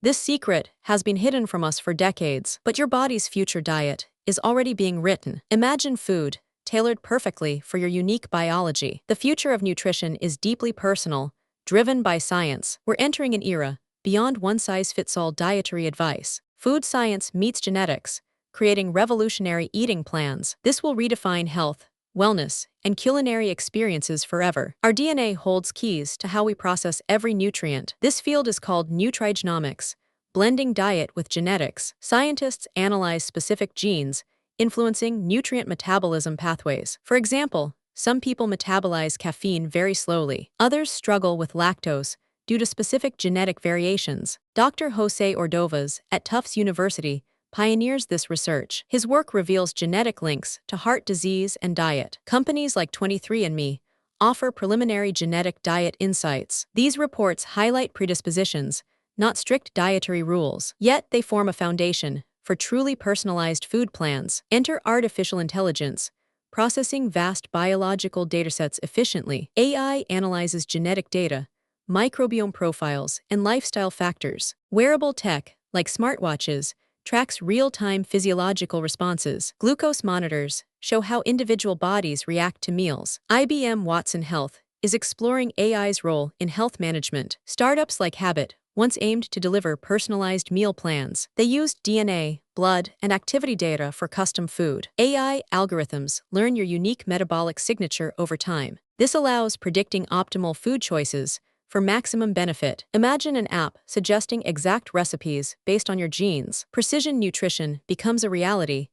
This secret has been hidden from us for decades, but your body's future diet is already being written. Imagine food tailored perfectly for your unique biology. The future of nutrition is deeply personal, driven by science. We're entering an era beyond one-size-fits-all dietary advice. Food science meets genetics, creating revolutionary eating plans. This will redefine health, wellness, and culinary experiences forever. Our DNA holds keys to how we process every nutrient. This field is called nutrigenomics, blending diet with genetics. Scientists analyze specific genes, influencing nutrient metabolism pathways. For example, some people metabolize caffeine very slowly. Others struggle with lactose due to specific genetic variations. Dr. Jose Ordovez at Tufts University pioneers this research. His work reveals genetic links to heart disease and diet. Companies like 23andMe offer preliminary genetic diet insights. These reports highlight predispositions, not strict dietary rules, yet they form a foundation for truly personalized food plans. Enter artificial intelligence, processing vast biological datasets efficiently. AI analyzes genetic data, microbiome profiles, and lifestyle factors. Wearable tech, like smartwatches, tracks real-time physiological responses. Glucose monitors show how individual bodies react to meals. IBM Watson Health is exploring AI's role in health management. Startups like Habit once aimed to deliver personalized meal plans. They used DNA, blood, and activity data for custom food. AI algorithms learn your unique metabolic signature over time. This allows predicting optimal food choices for maximum benefit. Imagine an app suggesting exact recipes based on your genes. Precision nutrition becomes a reality,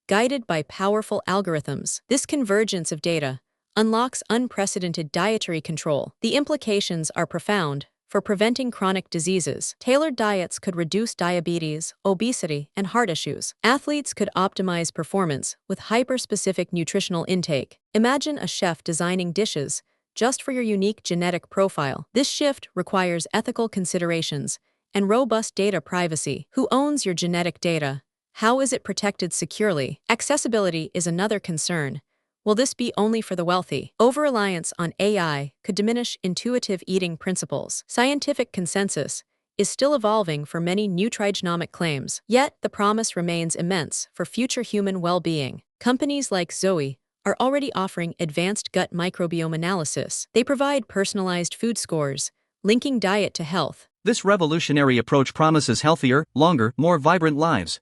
guided by powerful algorithms. This convergence of data unlocks unprecedented dietary control. The implications are profound for preventing chronic diseases. Tailored diets could reduce diabetes, obesity, and heart issues. Athletes could optimize performance with hyper-specific nutritional intake. Imagine a chef designing dishes just for your unique genetic profile. This shift requires ethical considerations and robust data privacy. Who owns your genetic data? How is it protected securely? Accessibility is another concern. Will this be only for the wealthy? Over-reliance on AI could diminish intuitive eating principles. Scientific consensus is still evolving for many nutrigenomic claims, yet the promise remains immense for future human well-being. Companies like Zoe are already offering advanced gut microbiome analysis. They provide personalized food scores, linking diet to health. This revolutionary approach promises healthier, longer, more vibrant lives.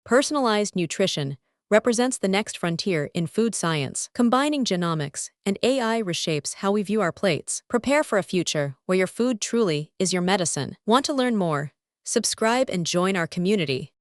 Personalized nutrition represents the next frontier in food science. Combining genomics and AI reshapes how we view our plates. Prepare for a future where your food truly is your medicine. Want to learn more? Subscribe and join our community.